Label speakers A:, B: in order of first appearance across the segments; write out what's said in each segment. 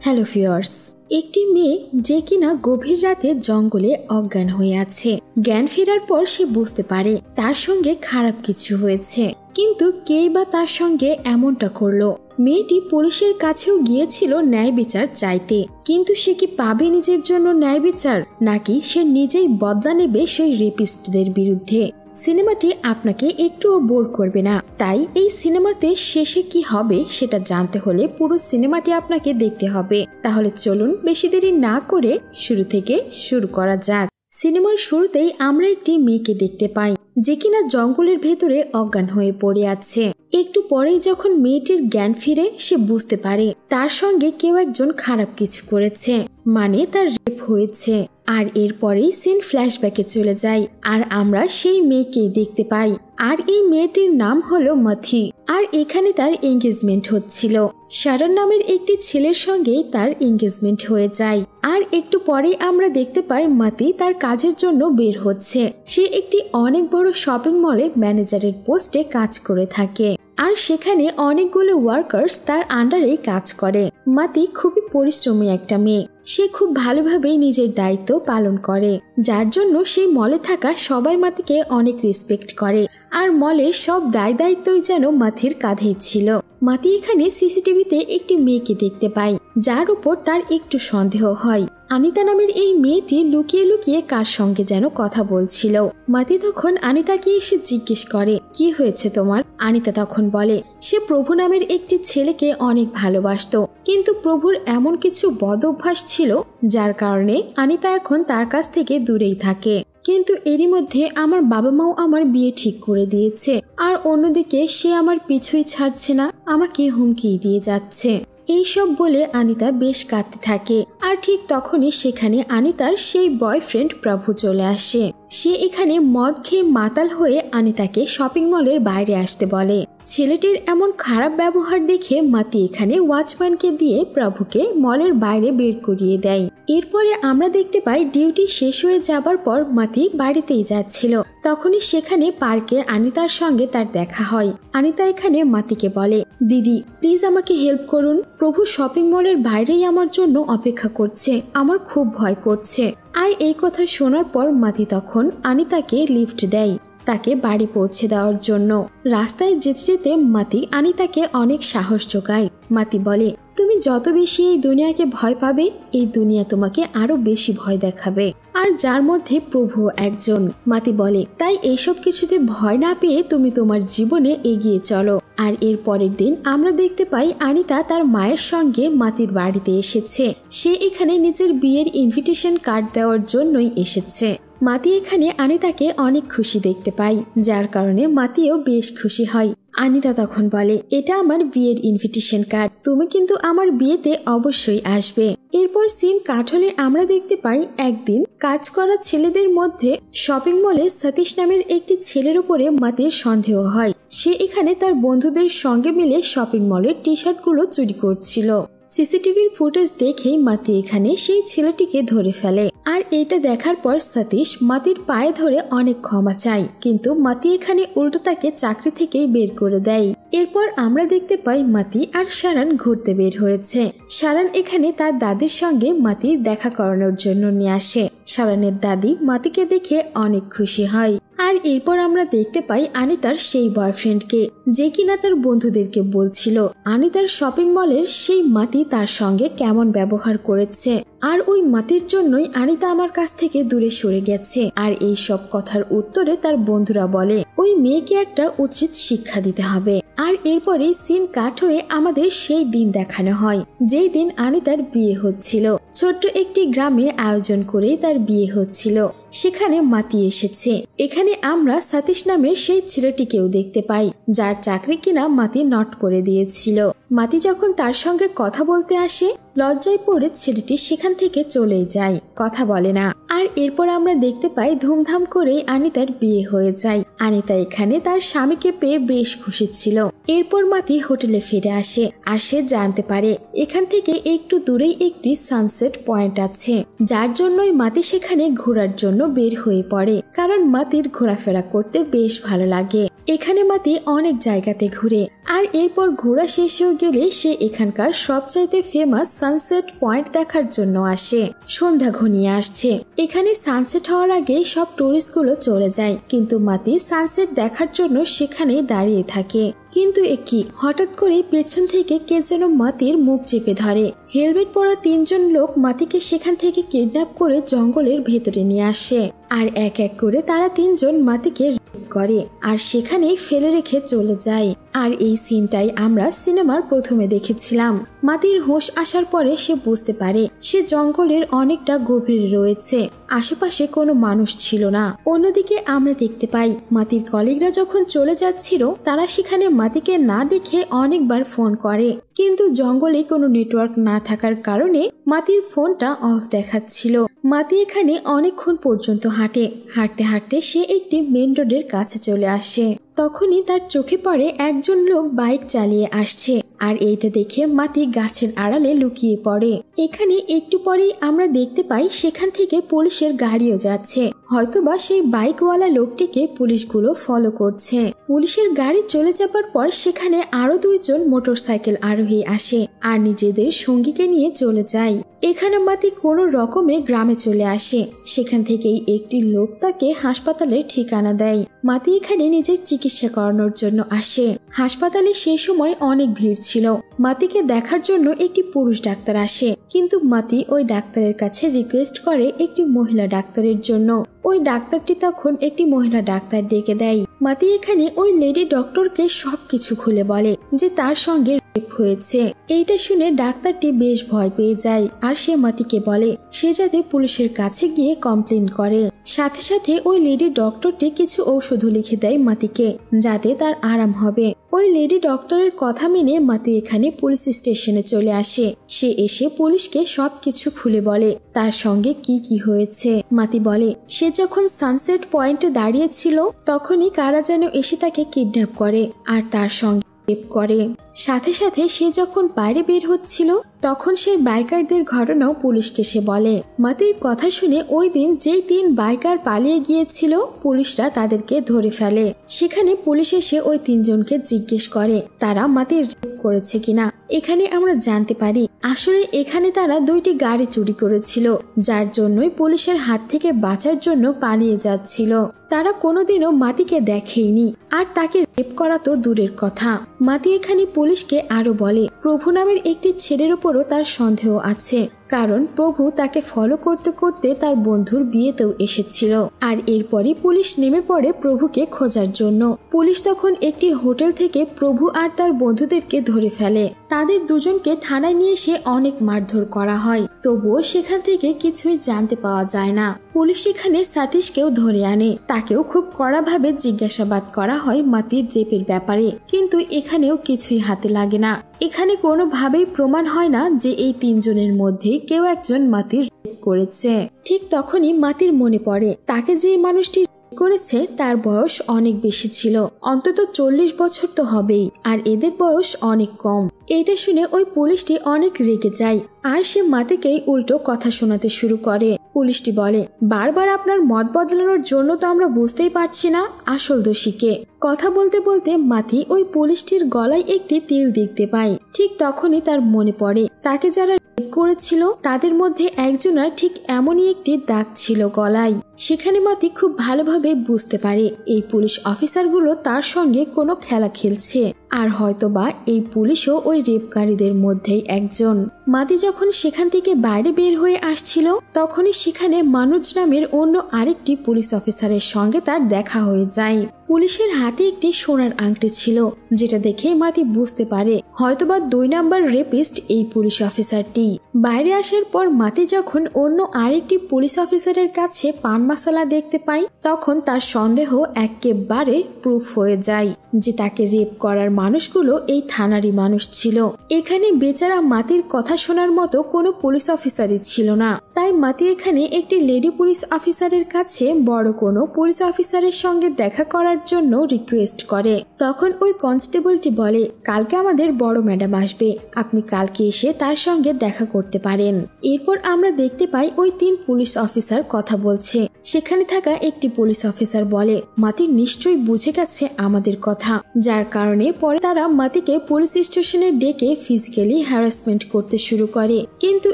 A: Hello viewers, একটি মেয়ে যে কিনা গভীর রাতে জঙ্গলে অজ্ঞান হয়ে আছে। জ্ঞান ফেরার পর সে বুঝতে পারে তার সঙ্গে খারাপ কিছু হয়েছে, কিন্তু কেই বা তার সঙ্গে এমনটা করলো। মেয়েটি পুলিশের কাছেও গিয়েছিল ন্যায় বিচার চাইতে, কিন্তু সে কি পাবে নিজের জন্য ন্যায় বিচার, নাকি সে নিজেই বদলা নেবে সেই রেপিস্টদের বিরুদ্ধে? সিনেমাটি আপনাকে একটুও বোর করবে না, তাই এই সিনেমাতে শেষে কি হবে সেটা জানতে হলে পুরো সিনেমাটি আপনাকে দেখতে হবে। তাহলে চলুন বেশি দেরি না করে শুরু থেকে শুরু করা যাক। সিনেমার শুরুতেই আমরা একটি মেয়েকে দেখতে পাই যে কিনা জঙ্গলের ভেতরে অজ্ঞান হয়ে পড়ে আছে। একটু পরেই যখন মেয়েটির জ্ঞান ফিরে সে বুঝতে পারে তার সঙ্গে কেউ একজন খারাপ কিছু করেছে, মানে তার রেপ হয়েছে। আর এরপরেই সিন ফ্ল্যাশব্যাকে চলে যায় আর আমরা সেই মেয়েকেই দেখতে পাই। আর এই মেয়েটির নাম হলো মাথি। আর এখানে তার এঙ্গেজমেন্ট হচ্ছিল। শারন নামের একটি ছেলের সঙ্গেই তার এঙ্গেজমেন্ট হয়ে যায়। আর একটু পরেই আমরা দেখতে পাই মাথি তার কাজের জন্য বের হচ্ছে। সে একটি অনেক বড় শপিং মলে ম্যানেজারের পোস্টে কাজ করে থাকে, আর সেখানে অনেকগুলো ওয়ার্কার্স তার আন্ডারে কাজ করে। মাতি খুবই পরিশ্রমী একটা মেয়ে। সে খুব ভালোভাবে নিজের দায়িত্ব পালন করে, যার জন্য সেই মলে থাকা সবাই মাতিকে অনেক রেসপেক্ট করে। আর মলের সব দায় দায়িত্বই যেন মাথির কাঁধেই ছিল। মাতি এখানে সিসিটিভিতে একটি মেয়েকে দেখতে পায়, যার উপর তার একটু সন্দেহ হয়। আনিতা নামের এই মেয়েটি লুকিয়ে লুকিয়ে কার সঙ্গে যেন কথা বলছিল। মাতি তখন আনিতাকে এসে জিজ্ঞেস করে, কি হয়েছে তোমার? আনিতা তখন বলে সে প্রভু নামের একটি ছেলেকে অনেক ভালোবাসতো, কিন্তু প্রভুর এমন কিছু বদ অভ্যাস ছিল যার কারণে আনিতা এখন তার কাছ থেকে দূরেই থাকে। কিন্তু এরই মধ্যে আমার বাবা মাও আমার বিয়ে ঠিক করে দিয়েছে, আর অন্যদিকে সে আমার পিছুই ছাড়ছে না, আমাকে হুমকি দিয়ে যাচ্ছে। এইসব বলে আনিতা বেশ কাঁদতে থাকে। আর ঠিক তখনই সেখানে আনিতার সেই বয়ফ্রেন্ড প্রভু চলে আসে। সে এখানে মদ খেয়ে মাতাল হয়ে আনিতাকে শপিং মলের বাইরে আসতে বলে। ছেলেটির এমন খারাপ ব্যবহার দেখে মাতি এখানে ওয়াচম্যানকে দিয়ে প্রভুকে মলের বাইরে বের করিয়ে দেয়। এরপরে আমরা দেখতে পাই ডিউটি শেষ হয়ে যাবার পর মাতি বাড়িতেই যাচ্ছিল। তখনই সেখানে পার্কে আনিতার সঙ্গে তার দেখা হয়। আনিতা এখানে মাতিকে বলে, দিদি প্লিজ আমাকে হেল্প করুন, প্রভু শপিং মলের বাইরেই আমার জন্য অপেক্ষা করছে, আমার খুব ভয় করছে। আর এই কথা শোনার পর মাতি তখন আনিতাকে লিফট দেয় তাকে বাড়ি পৌঁছে দেওয়ার জন্য। রাস্তায় যেতে যেতে মাতি আনিতাকে অনেক সাহস যোগায়। মাতি বলে, তুমি যত বেশি এই দুনিয়াকে ভয় পাবে, এই দুনিয়া তোমাকে আরো বেশি ভয় দেখাবে, আর যার মধ্যে প্রভু একজন। মাতি বলে, তাই এইসব কিছুতে ভয় না পেয়ে তুমি তোমার জীবনে এগিয়ে চলো। আর এর পরের দিন আমরা দেখতে পাই আনিতা তার মায়ের সঙ্গে মাতির বাড়িতে এসেছে। সে এখানে নিজের বিয়ের ইনভিটেশন কার্ড দেওয়ার জন্যই এসেছে। মাতি এখানে আনিতাকে অনেক খুশি দেখতে পাই, যার কারণে মাতিও বেশ খুশি হয়। আনিতা তখন বলে, এটা আমার বিয়ের ইনভিটেশন কার্ড, তুমি কিন্তু আমার বিয়েতে অবশ্যই আসবে। এরপর সিন কাট হলে আমরা দেখতে পাই একদিন কাজ করা ছেলেদের মধ্যে শপিং মলে সতীশ নামের একটি ছেলের উপরে মাতির সন্দেহ হয়। সে এখানে তার বন্ধুদের সঙ্গে মিলে শপিং মলের টি শার্ট গুলো চুরি করছিল। সিসিটিভির ফুটেজ দেখে মাতি এখানে সেই ছেলেটিকে ধরে ফেলে। আর এটা দেখার পর সতীশ মাতির পায়ে ধরে অনেক ক্ষমা চায়, কিন্তু মাতি এখানে উল্টো তাকে চাকরি থেকেই বের করে দেয়। এরপর আমরা দেখতে পাই মাতি আর শারন ঘুরতে বের হয়েছে। শারন এখানে তার দাদির সঙ্গে মাতির দেখা করানোর জন্য নিয়ে আসে। শারনের দাদি মাতিকে দেখে অনেক খুশি হয়। আর এরপর আমরা দেখতে পাই আনিতার সেই বয়ফ্রেন্ডকে, যে কিনা তার বন্ধুদেরকে বলছিল আনিতার শপিং মলের সেই মাতি তার সঙ্গে কেমন ব্যবহার করেছে, আর ওই মাতির জন্যই আনিতা আমার কাছ থেকে দূরে সরে গেছে। আর এই সব কথার উত্তরে তার বন্ধুরা বলে ওই মেয়েকে একটা উচিত শিক্ষা দিতে হবে। আর এরপরে সিন কাট হয়ে আমাদের সেই দিন দেখানো হয় যেই দিন আনিতার বিয়ে হচ্ছিল। ছোট্ট একটি গ্রামে আয়োজন করে তার বিয়ে হচ্ছিল। সেখানে মাতি এসেছে। এখানে আমরা সতীশ নামের সেই ছেলেটিকেও দেখতে পাই, যার চাকরি কিনা মাতি নট করে দিয়েছিল। মাতি যখন তার সঙ্গে কথা বলতে আসে, লজ্জায় পড়ে ছেলেটি সেখান থেকে চলে যায়, কথা বলে না। আর এরপর আমরা দেখতে পাই ধুমধাম করে আনিতার বিয়ে হয়ে যায়। আনিতা এখানে তার স্বামীকে পেয়ে বেশ খুশি ছিল। এরপর মাতি হোটেলে ফিরে আসে, আর সে জানতে পারে এখান থেকে একটু দূরেই একটি সানসেট পয়েন্ট আছে, যার জন্যই মাতি সেখানে ঘোরার জন্য বের হয়ে পড়ে, কারণ মাতির ঘোরাফেরা করতে বেশ ভালো লাগে। এখানে মাতি অনেক জায়গাতে ঘুরে, আর এরপর ঘোরা শেষ হয়ে গেলে সে এখানকার সবচাইতে ফেমাস সানসেট পয়েন্ট দেখার জন্য আসে। সন্ধ্যা ঘনিয়ে আসছে, এখানে সানসেট হওয়ার আগে সব টুরিস্ট গুলো চলে যায়, কিন্তু মাতি সানসেট দেখার জন্য সেখানে দাঁড়িয়ে থাকে। কিন্তু কি হঠাৎ করে পেছন থেকে কে যেন মাতির মুখ চেপে ধরে। হেলমেট পরা 3 জন লোক মাতিকে সেখান থেকে কিডন্যাপ করে জঙ্গলের ভেতরে নিয়ে আসে, আর এক এক করে তারা 3 জন মাতিকে রেপ করে আর সেখানে ফেলে রেখে চলে যায়। আর এই সিনটাই আমরা সিনেমার প্রথমে দেখেছিলাম। মাতির হোশ আসার পরে সে বুঝতে পারে সে জঙ্গলের অনেকটা গভীরে রয়েছে, আশেপাশে কোনো মানুষ ছিল না। অন্যদিকে আমরা দেখতে পাই মাতির কলিগরা যখন চলে যাচ্ছিল তারা সেখানে মাতিকে না দেখে অনেকবার ফোন করে, কিন্তু জঙ্গলে কোনো নেটওয়ার্ক না থাকার কারণে মাতির ফোনটা অফ দেখাচ্ছিল। মাতি এখানে অনেকক্ষণ পর্যন্ত হাঁটে, হাঁটতে হাঁটতে সে একটি মেন রোডের কাছে চলে আসে। তখনই তার চোখে পড়ে একজন লোক বাইক চালিয়ে আসছে, আর এইটা দেখে মাতি গাছের আড়ালে লুকিয়ে পড়ে। এখানে একটু পরেই আমরা দেখতে পাই সেখান থেকে পুলিশের গাড়িও যাচ্ছে, হয়তোবা সেই বাইকওয়ালা লোকটিকে পুলিশগুলো ফলো করছে। পুলিশের গাড়ি চলে যাবার পর সেখানে আরো 2 জন মোটরসাইকেল আরোহী আসে আর নিজেদের সঙ্গীকে নিয়ে চলে যায়। এখানে মাতি কোনো রকমে গ্রামে চলে আসে, সেখান থেকেই একটি লোক তাকে হাসপাতালের ঠিকানা দেয়। মাতি এখানে নিজের চিকিৎসা করানোর জন্য আসে। হাসপাতালে সেই সময় অনেক ভিড় ছিল। মাতিকে দেখার জন্য একটি পুরুষ ডাক্তার আসে, কিন্তু মাতি ওই ডাক্তারের কাছে রিকোয়েস্ট করে একটি মহিলা ডাক্তারের জন্য। ওই ডাক্তারটি তখন একটি মহিলা ডাক্তার ডেকে দেয়। মাতি এখানে ওই লেডি ডক্টরকে সবকিছু খুলে বলে যে তার সঙ্গে রেপ হয়েছে। এইটা শুনে ডাক্তারটি বেশ ভয় পেয়ে যায়, আর সে মাতিকে বলে সে যাতে পুলিশের কাছে গিয়ে কমপ্লেন করে। সাথে সাথে ওই লেডি ডক্টরটি কিছু ঔষধ লিখে দেয় মাতিকে, যাতে তার আরাম হবে। ওই লেডি ডক্টরের কথা মেনে মাতি এখানে পুলিশ স্টেশনে চলে আসে। সে এসে পুলিশকে সবকিছু খুলে বলে তার সঙ্গে কি কি হয়েছে। মাতি বলে সে যখন সানসেট পয়েন্টে দাঁড়িয়ে ছিল তখনই কারা যেন এসে তাকে কিডন্যাপ করে আর তার সঙ্গে রেপ করে। সাথে সাথে সে যখন বাইরে বের হচ্ছিল তখন সেই বাইকারদের ঘটনাও পুলিশকে সে বলে। মাতির কথা শুনে ওই দিন যেই 3 বাইকার পালিয়ে গিয়েছিল পুলিশরা তাদেরকে ধরে ফেলে। সেখানে পুলিশ এসে ওই 3 জনকে জিজ্ঞেস করে তারা মাতির রেপ করেছে কিনা। এখানে আমরা জানতে পারি আসলে এখানে তারা 2টি গাড়ি চুরি করেছিল, যার জন্যই পুলিশের হাত থেকে বাঁচার জন্য পালিয়ে যাচ্ছিল। তারা কোনোদিনও মাতিকে দেখেইনি, আর তাকে রেপ করা তো দূরের কথা। মাতি এখানে পুলিশকে আরো বলে প্রভু নামের একটি ছেলের উপরও তার সন্দেহ আছে, কারণ প্রভু তাকে ফলো করতে করতে তার বন্ধুর বিয়েতেও এসেছিল। আর এরপরই পুলিশ নেমে পড়ে প্রভুকে খোঁজার জন্য। পুলিশ তখন একটি হোটেল থেকে প্রভু আর তার বন্ধুদেরকে ধরে ফেলে। তাদের 2 জনকে থানায় নিয়ে এসে অনেক মারধর করা হয়, তবুও সেখান থেকে কিছুই জানতে পাওয়া যায় না। পুলিশ এখানে সতীশকেও ধরে আনে, তাকেও খুব কড়াভাবে জিজ্ঞাসাবাদ করা হয় মাতির রেপের ব্যাপারে, কিন্তু এখানেও কিছুই হাতে লাগে না। এখানে কোনোভাবেই প্রমাণ হয় না যে এই 3 জনের মধ্যে কেউ একজন মাতির রেপ করেছে। ঠিক তখনই মাতির মনে পড়ে তাকে যে মানুষটি করেছে তার বয়স অনেক বেশি ছিল, অন্তত 40 বছর তো হবেই, আর এদের বয়স অনেক কম। এটা শুনে ওই পুলিশটি অনেক রেগে যায়, আর সে মাতিকেই উল্টো কথা শোনাতে শুরু করে। পুলিশটি বলে বারবার আপনার মত বদলানোর জন্য তো আমরা বুঝতেই পারছি না আসল দোষীকে। কথা বলতে বলতে মাতি ওই পুলিশটির গলায় একটি তিল দেখতে পায়। ঠিক তখনই তার মনে পড়ে তাকে যারা রেপ করেছিল তাদের মধ্যে একজনের ঠিক এমনই একটি দাগ ছিল গলায়। সেখানে মাতি খুব ভালোভাবে বুঝতে পারে এই পুলিশ অফিসারগুলো তার সঙ্গে কোনো খেলা খেলছে, আর হয়তোবা এই পুলিশও ওই রেপকারীদের মধ্যেই একজন। মাতি যখন সেখান থেকে বাইরে বের হয়ে আসছিল তখনই সেখানে মানুজ নামের অন্য আরেকটি পুলিশ অফিসারের সঙ্গে তার দেখা হয়ে যায়। পুলিশের হাতে একটি সোনার আংটি ছিল, যেটা দেখে মাতি বুঝতে পারে হয়তোবা 2 নাম্বার রেপিস্ট এই পুলিশ অফিসারটি। বাইরে আসার পর মাতি যখন অন্য আরেকটি পুলিশ অফিসারের কাছে পান মশলা দেখতে পায় তখন তার সন্দেহ একেবারে প্রুফ হয়ে যায় যে তাকে রেপ করার মানুষগুলো এই থানারই মানুষ ছিল। এখানে বেচারা মাতির কথা শোনার মতো কোনো পুলিশ অফিসারই ছিল না, তাই তাই মাতি এখানে একটি লেডি পুলিশ অফিসারের কাছে বড় কোনো পুলিশ অফিসারের সঙ্গে দেখা করার জন্য রিকোয়েস্ট করে। তখন ওই কনস্টেবলটি বলে, কালকে আমাদের বড় ম্যাডাম আসবে, আপনি কালকে এসে তার সঙ্গে দেখা করতে পারেন। এরপর আমরা দেখতে পাই ওই 3 পুলিশ অফিসার কথা বলছে। সেখানে থাকা একটি পুলিশ অফিসার বলে, মাতি নিশ্চয়ই বুঝে গেছে আমাদের কথা, যার কারণে পরে তারা মাতিকে পুলিশ স্টেশনে ডেকে ফিজিক্যালি হ্যারাসমেন্ট করতে শুরু করে। কিন্তু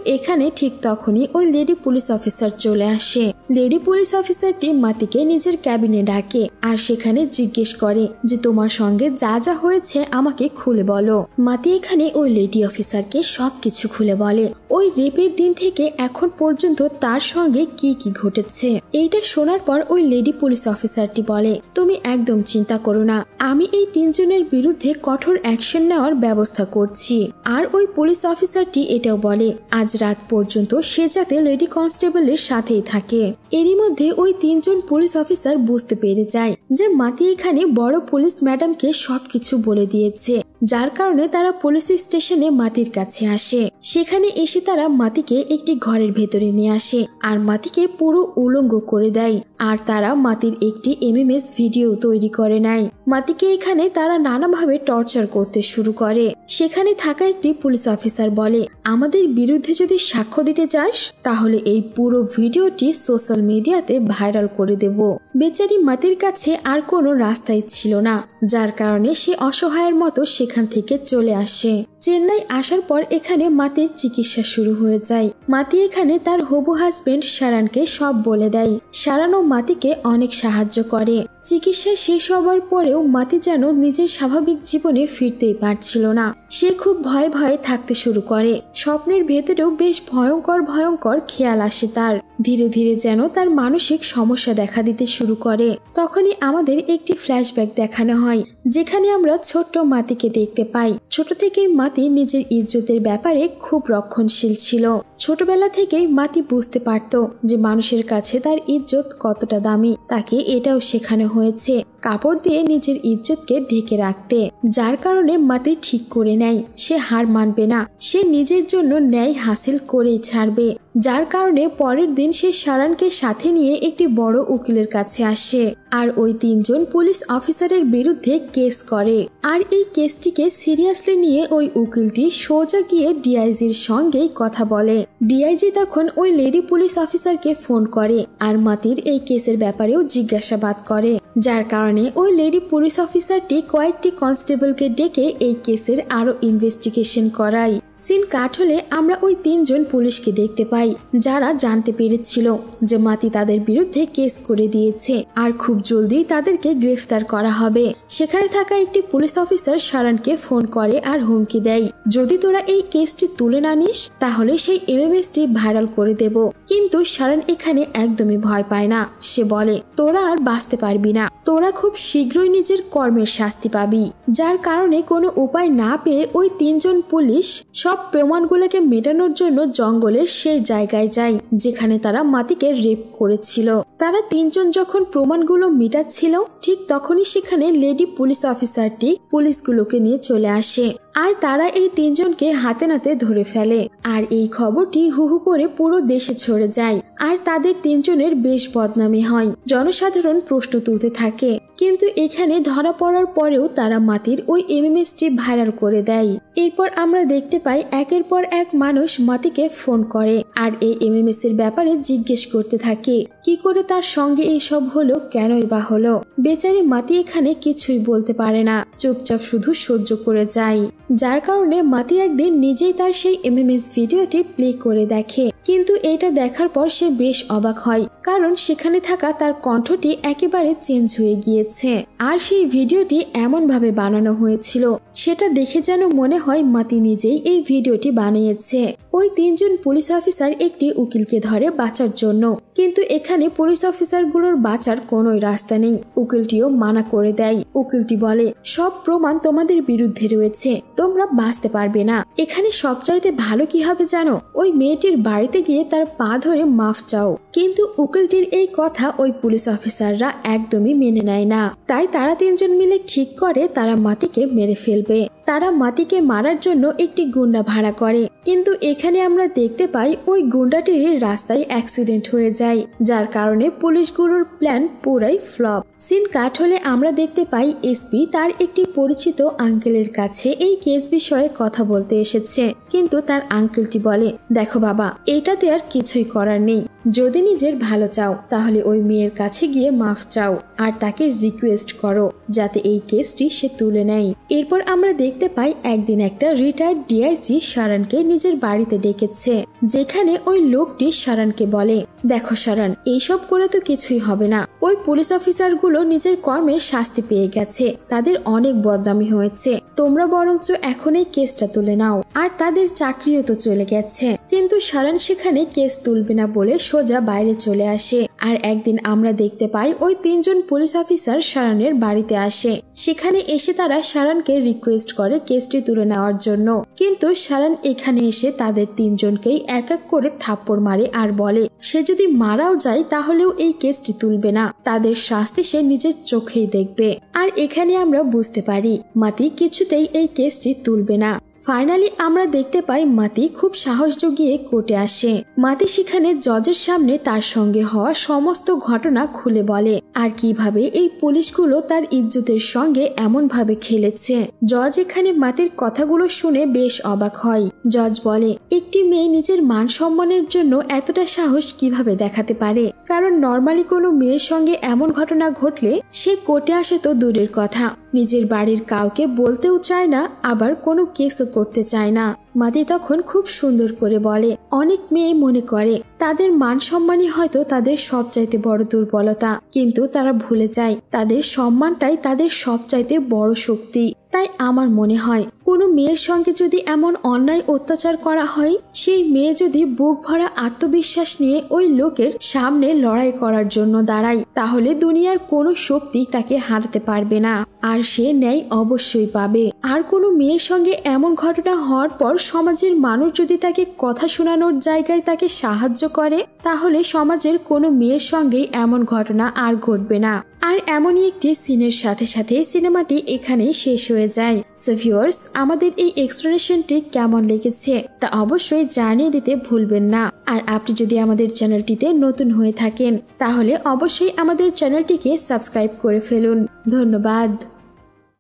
A: এখানে ঠিক তখনই ওই লেডি পুলিশ অফিসার চলে আসে। লেডি পুলিশ অফিসারটি মাতিকে নিজের ক্যাবিনে ডাকে আর সেখানে জিজ্ঞেস করে যে তোমার সঙ্গে যা যা হয়েছে আমাকে খুলে বলো। মাতি এখানে ওই লেডি অফিসারকে সবকিছু খুলে বলে, ওই রেপের দিন থেকে এখন পর্যন্ত তার সঙ্গে কি কি ঘটেছে। এইটা শোনার পর ওই লেডি পুলিশ অফিসারটি বলে, তুমি একদম চিন্তা করো না, আমি এই 3 জনের বিরুদ্ধে কঠোর অ্যাকশন নেওয়ার ব্যবস্থা করছি। আর ওই পুলিশ অফিসারটি এটাও বলে আজ রাত পর্যন্ত সে যাতে লেডি কনস্টেবলের সাথেই থাকে। এরই মধ্যে ওই 3 জন পুলিশ অফিসার বুঝতে পেরে যায় যে মাতি এখানে বড় পুলিশ ম্যাডামকে সবকিছু বলে দিয়েছে, যার কারণে তারা পুলিশ স্টেশনে মাতির কাছে আসে। সেখানে এসে তারা মাতিকে একটি ঘরের ভেতরে নিয়ে আসে আর মাতিকে পুরো উলঙ্গ করে দেয়। আর তারা মাতির একটি এমএমএস ভিডিও তৈরি করে নেয়। মাতিকে এখানে তারা নানাভাবে টর্চার করতে শুরু করে। সেখানে থাকা একটি পুলিশ অফিসার বলে, আমাদের বিরুদ্ধে যদি সাক্ষ্য দিতে চাস তাহলে এই পুরো ভিডিওটি সোশ্যাল মিডিয়াতে ভাইরাল করে দেব। বেচারি মাতির কাছে আর কোনো রাস্তাই ছিল না, যার কারণে সে অসহায়ের মতো সেখান থেকে চলে আসে। চেন্নাই আসার পর এখানে মাতির চিকিৎসা শুরু হয়ে যায়। মাতি এখানে তার হবু হাজবেন্ড শারানকে সব বলে দেয়। শারান ও মাতিকে অনেক সাহায্য করে। চিকিৎসা শেষ হবার পরেও মাতি যেন নিজের স্বাভাবিক জীবনে ফিরতেই পারছিল না। সে খুব ভয়ে ভয়ে থাকতে শুরু করে। স্বপ্নের ভেতরেও বেশ ভয়ঙ্কর খেয়াল আসে তার। ধীরে ধীরে যেন তার মানসিক সমস্যা দেখা দিতে শুরু করে। তখনই আমাদের একটি ফ্ল্যাশব্যাক দেখানো হয়, যেখানে আমরা ছোট্ট মাতিকে দেখতে পাই। ছোট থেকেই মাতি নিজের ইজ্জতের ব্যাপারে খুব রক্ষণশীল ছিল। ছোটবেলা থেকেই মাতি বুঝতে পারত যে মানুষের কাছে তার ইজ্জত কতটা দামি। তাকে এটাও শেখানো হয়েছে কাপড় দিয়ে নিজের ইজ্জতকে ঢেকে রাখতে, যার কারণে মাতি ঠিক করে নেয় সে হার মানবে না, সে নিজের জন্য ন্যায় হাসিল করেই ছাড়বে। যার কারণে পরের দিন সে শারানকে সাথে নিয়ে একটি বড় উকিলের কাছে আসে আর ওই 3 জন পুলিশ অফিসারের বিরুদ্ধে কেস করে। আর এই কেসটিকে সিরিয়াসলি নিয়ে ওই উকিলটি সোজা গিয়ে ডিআইজির সঙ্গেই কথা বলে। ডিআইজি তখন ওই লেডি পুলিশ অফিসারকে ফোন করে আর মাতির এই কেসের ব্যাপারেও জিজ্ঞাসাবাদ করে, যার কারণে ওই লেডি পুলিশ অফিসারটি কয়েকটি কনস্টেবলকে ডেকে এই কেসের আরো ইনভেস্টিগেশন করায়। সিন কাট হলে আমরা ওই 3 জন পুলিশকে দেখতে পাই, যারা জানতে পেরেছিল যে মাতি তাদের বিরুদ্ধে কেস করে দিয়েছে আর খুব জলদি তাদেরকে গ্রেফতার করা হবে। সেখানে থাকা একটি পুলিশ অফিসার শারানকে ফোন করে আর হুমকি দেয়, যদি তোরা এই কেসটি তুলে না নিস তাহলে সেই এমএমএসটি ভাইরাল করে দেব। কিন্তু শারান এখানে একদমই ভয় পায় না। সে বলে, তোরা আর বাঁচতে পারবি না, তোরা খুব শীঘ্রই নিজের কর্মের শাস্তি পাবি। যার কারণে কোনো উপায় না পেয়ে ওই 3 জন পুলিশ সব প্রমাণগুলোকে মেটানোর জন্য জঙ্গলের সেই জায়গায় যায় যেখানে তারা মাতিকে রেপ করেছিল। তারা 3 জন যখন প্রমাণগুলো মেটাচ্ছিল ঠিক তখনই সেখানে লেডি পুলিশ অফিসারটি পুলিশগুলোকে নিয়ে চলে আসে আর তারা এই 3 জনকে হাতে নাতে ধরে ফেলে। আর এই খবরটি হু হু করে পুরো দেশে ছড়ে যায় আর তাদের 3 জনের বেশ বদনামি হয়। জনসাধারণ প্রশ্ন তুলতে থাকে, কিন্তু এখানে ধরা পড়ার পরেও তারা মাতির ওই এমএমএসটি ভাইরাল করে দেয়। এরপর আমরা দেখতে পাই একের পর এক মানুষ মাতিকে ফোন করে আর এই এমএমএস এর ব্যাপারে জিজ্ঞেস করতে থাকে, কি করে তার সঙ্গে এইসব হলো, কেনই বা হলো। বেচারি মাতি এখানে কিছুই বলতে পারে না, চুপচাপ শুধু সহ্য করে যায়। যার কারণে মাতি একদিন নিজেই তার সেই এমএমএস ভিডিওটি প্লে করে দেখে। কিন্তু এটা দেখার পর সে বেশ অবাক হয়, কারণ সেখানে থাকা তার কণ্ঠটি একেবারে চেঞ্জ হয়ে গিয়েছে আর সেই ভিডিওটি এমন ভাবে বানানো হয়েছিল সেটা দেখে যেন মনে হয় মাতি নিজেই এই ভিডিওটি বানিয়েছে। ওই 3 জন পুলিশ অফিসার একটি উকিলকে ধরে বাঁচার জন্য, কিন্তু এখানে পুলিশ অফিসার গুলোর বাঁচার কোনোই রাস্তা নেই। উকিলটিও মানা করে দেয়। উকিলটি বলে, সব প্রমাণ তোমাদের বিরুদ্ধে রয়েছে, তোমরা বাঁচতে পারবে না। এখানে সবচাইতে ভালো কি হবে জানো, ওই মেয়েটির বাড়িতে গিয়ে তার পা ধরে মাফ চাও। কিন্তু উকিলটির এই কথা ওই পুলিশ অফিসাররা একদমই মেনে নেয় না। তাই তারা 3 জন মিলে ঠিক করে তারা মাতিকে মেরে ফেলবে। তারা মাতিকে মারার জন্য একটি গুন্ডা ভাড়া করে, কিন্তু এখানে আমরা দেখতে পাই ওই গুন্ডাটির রাস্তায় অ্যাক্সিডেন্ট হয়ে যায়, যার কারণে পুলিশগুলোর প্ল্যান পুরাই ফ্লপ। সিন কাট হলে আমরা দেখতে পাই এসপি তার একটি পরিচিত আঙ্কেলের কাছে এই কেস বিষয়ে কথা বলতে এসেছে, কিন্তু তার আঙ্কেলটি বলে, দেখো বাবা, এটাতে আর কিছুই করার নেই। যদি নিজের ভালো চাও তাহলে ওই মেয়ের কাছে গিয়ে মাফ চাও আর তাকে রিকোয়েস্ট করো যাতে এই কেসটি সে তুলে নেয়। এরপর আমরা দেখতে পাই একদিন একটা রিটায়ার্ড ডিআইজি শারানকে নিজের বাড়িতে ডেকেছে, যেখানে ওই লোকটি শারানকে বলে, দেখো শারান, এইসব করে তো কিছুই হবে না। ওই পুলিশ অফিসার গুলো নিজের কর্মের শাস্তি পেয়ে গেছে, তাদের অনেক বদনামি হয়েছে, তোমরা বরঞ্চ এখন এই কেসটা তুলে নাও। আর তাদের চাকরিও তো চলে গেছে। কিন্তু শারান সেখানে কেস তুলবে না বলে সোজা বাইরে চলে আসে। আর একদিন আমরা দেখতে পাই ওই 3 জন পুলিশ অফিসার শারানের বাড়িতে আসে। সেখানে এসে তারা শারানকে রিকোয়েস্ট করে কেসটি তুলে নেওয়ার জন্য, কিন্তু শারান এখানে এসে তাদের 3 জনকেই এক এক করে থাপ্পড় মারে আর বলে সে যদি মারাও যায় তাহলেও এই কেসটি তুলবে না, তাদের শাস্তি সে নিজের চোখেই দেখবে। আর এখানে আমরা বুঝতে পারি মাতি কিছুতেই এই কেসটি তুলবে না। ফাইনালি আমরা দেখতে পাই মাতি খুব সাহস জুগিয়ে কোর্টে আসে। মাতি সেখানে জজের সামনে তার সঙ্গে হওয়া সমস্ত ঘটনা খুলে বলে আর কিভাবে এই পুলিশগুলো তার ইজ্জতের সঙ্গে এমন ভাবে খেলেছে। জজ এখানে মাতির কথাগুলো শুনে বেশ অবাক হয়। জজ বলে, একটি মেয়ে নিজের মান সম্মানের জন্য এতটা সাহস কিভাবে দেখাতে পারে? কারণ নর্মালি কোনো মেয়ের সঙ্গে এমন ঘটনা ঘটলে সে কোর্টে আসে তো দূরের কথা, নিজের বাড়ির কাউকে বলতেও চায় না, আবার কোনো কেসও করতে চায় না। মাতি তখন খুব সুন্দর করে বলে, অনেক মেয়ে মনে করে তাদের মান সম্মানই হয়তো তাদের সবচাইতে বড় দুর্বলতা, কিন্তু তারা ভুলে যায় তাদের সম্মানটাই তাদের সবচাইতে বড় শক্তি। তাই আমার মনে হয় কোনো মেয়ের সঙ্গে যদি এমন অন্যায় অত্যাচার করা হয়, সেই মেয়ে যদি বুক ভরা আত্মবিশ্বাস নিয়ে ওই লোকের সামনে লড়াই করার জন্য দাঁড়ায়, তাহলে দুনিয়ার কোনো শক্তি তাকে হারাতে পারবে না, আর সে ন্যায় অবশ্যই পাবে। আর কোনো মেয়ের সঙ্গে এমন ঘটনা হওয়ার পর সমাজের মানুষ যদি তাকে কথা শোনানোর জায়গায় তাকে সাহায্য করে, তাহলে সমাজের কোনো মেয়ের সঙ্গেই এমন ঘটনা আর ঘটবে না। আর এমনই একটি সিনের সাথে সাথে সিনেমাটি এখানেই শেষ হয়ে যায়। সো ভিউয়ার্স, আমাদের এই এক্সপ্লেনেশনটি কেমন লেগেছে তা অবশ্যই জানিয়ে দিতে ভুলবেন না। আর আপনি যদি আমাদের চ্যানেলটিতে নতুন হয়ে থাকেন তাহলে অবশ্যই আমাদের চ্যানেলটিকে সাবস্ক্রাইব করে ফেলুন। ধন্যবাদ।